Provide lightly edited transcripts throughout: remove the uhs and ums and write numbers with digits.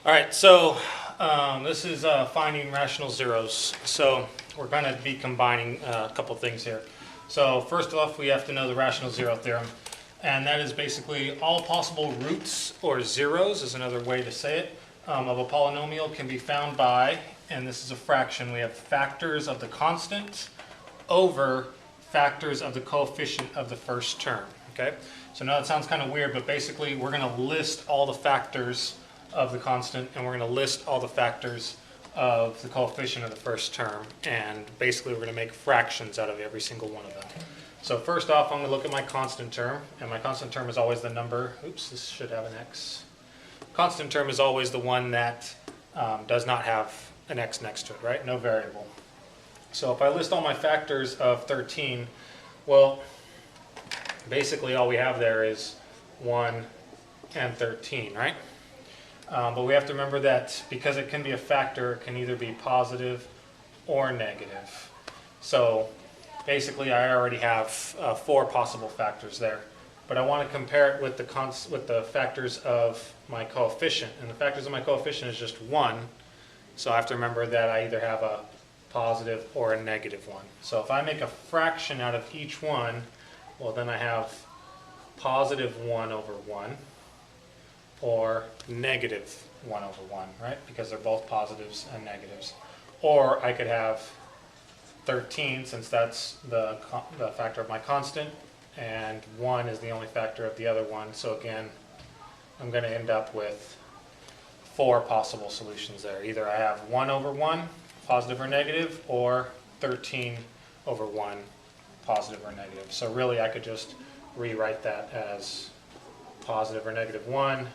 All right, so this is finding rational zeros. So we're going to be combining a couple things here. So first off, we have to know the rational zero theorem. And that is basically all possible roots, or zeros is another way to say it, of a polynomial can be found by, and this is a fraction, we have factors of the constant over factors of the coefficient of the first term. Okay? So now that sounds kind of weird, but basically we're going to list all the factors of the constant, and we're going to list all the factors of the coefficient of the first term, and basically we're going to make fractions out of every single one of them. So first off, I'm going to look at my constant term, and my constant term is always the number, oops, this should have an x. Constant term is always the one that does not have an x next to it, right? No variable. So if I list all my factors of 13, well, basically all we have there is 1 and 13, right? But we have to remember that because it can be a factor, it can either be positive or negative. So basically I already have 4 possible factors there. But I want to compare it with the factors of my coefficient. And the factors of my coefficient is just 1. So I have to remember that I either have a positive or a negative one. So if I make a fraction out of each one, well then I have positive 1 over 1. Or negative 1 over 1, right? Because they're both positives and negatives. Or I could have 13, since that's the factor of my constant, and 1 is the only factor of the other one. So again, I'm going to end up with 4 possible solutions there. Either I have 1 over 1, positive or negative, or 13 over 1, positive or negative. So really I could just rewrite that as positive or negative 1,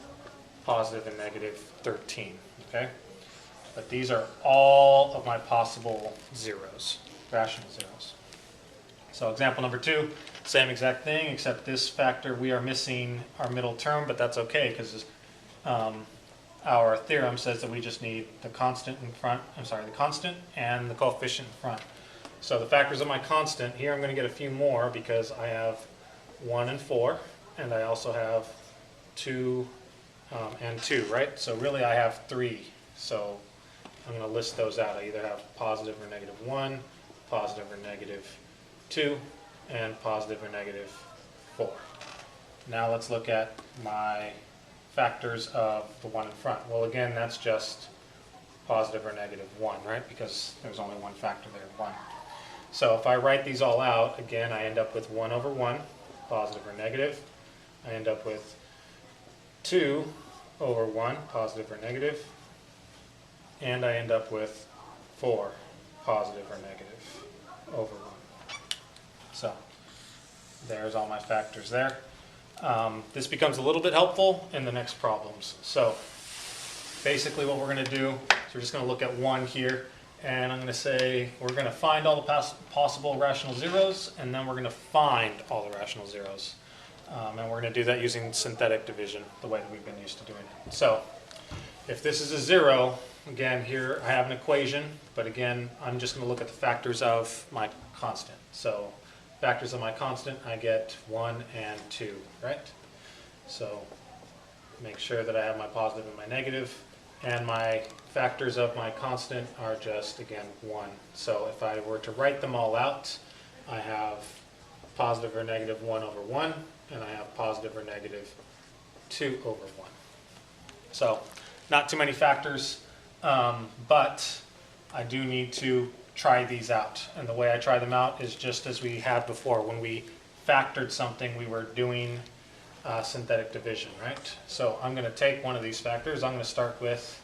positive and negative 13, okay? But these are all of my possible zeros, rational zeros. So example number 2, same exact thing, except this factor we are missing our middle term, but that's okay because our theorem says that we just need the constant in front, the constant and the coefficient in front. So the factors of my constant, here I'm going to get a few more because I have 1 and 4, and I also have 2 and 2, right? So really I have 3. So I'm going to list those out. I either have positive or negative 1, positive or negative 2, and positive or negative 4. Now let's look at my factors of the one in front. Well, again, that's just positive or negative 1, right? Because there's only one factor there, 1. So if I write these all out, again, I end up with 1 over 1, positive or negative. I end up with 2 over 1, positive or negative, and I end up with 4, positive or negative, over 1. So there's all my factors there. This becomes a little bit helpful in the next problems. So basically what we're going to do is we're just going to look at 1 here, and I'm going to say we're going to find all the possible rational zeros, and then we're going to find all the rational zeros. And we're going to do that using synthetic division, the way that we've been used to doing it. So if this is a 0, again, here I have an equation, but again, I'm just going to look at the factors of my constant. So factors of my constant, I get 1 and 2, right? So make sure that I have my positive and my negative, and my factors of my constant are just, again, 1. So if I were to write them all out, I have positive or negative 1 over 1, and I have positive or negative 2 over 1. So not too many factors, but I do need to try these out. And the way I try them out is just as we had before. When we factored something, we were doing synthetic division, right? So I'm going to take one of these factors. I'm going to start with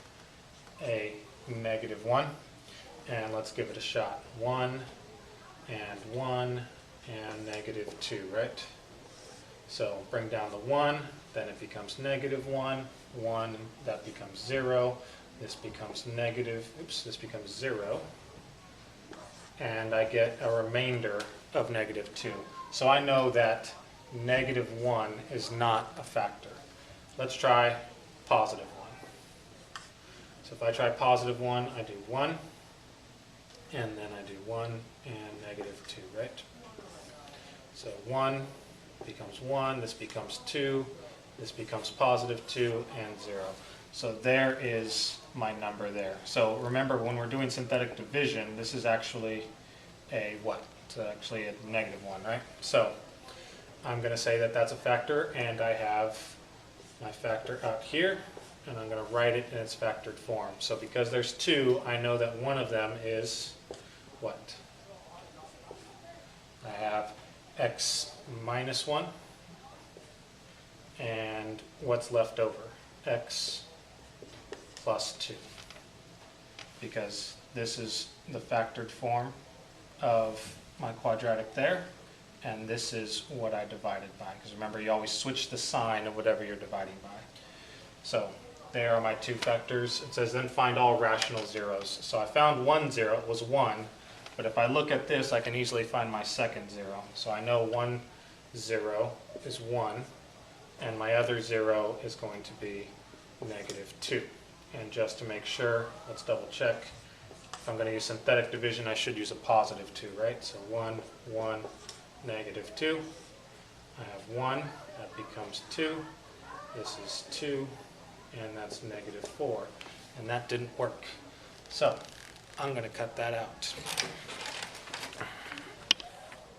a negative 1, and let's give it a shot. 1 and 1 and negative 2, right? So bring down the 1, then it becomes negative 1, 1, that becomes 0, this becomes negative, oops, this becomes 0, and I get a remainder of negative 2. So I know that negative 1 is not a factor. Let's try positive 1. So if I try positive 1, I do 1, and then I do 1 and negative 2, right? So 1 becomes 1, this becomes 2, this becomes positive 2, and 0. So there is my number there. So remember, when we're doing synthetic division, this is actually a what? It's actually a -1, right? So I'm going to say that that's a factor, and I have my factor out here, and I'm going to write it in its factored form. So because there's 2, I know that one of them is what? I have x minus 1, and what's left over? X plus 2. Because this is the factored form of my quadratic there, and this is what I divided by. Because remember, you always switch the sign of whatever you're dividing by. So there are my 2 factors. It says then find all rational zeros. So I found one 0, it was 1, but if I look at this, I can easily find my second 0. So I know 1 0 is 1, and my other 0 is going to be -2. And just to make sure, let's double check. If I'm going to use synthetic division, I should use a +2, right? So 1, 1, -2. I have 1, that becomes 2. This is 2, and that's -4. And that didn't work. So I'm going to cut that out.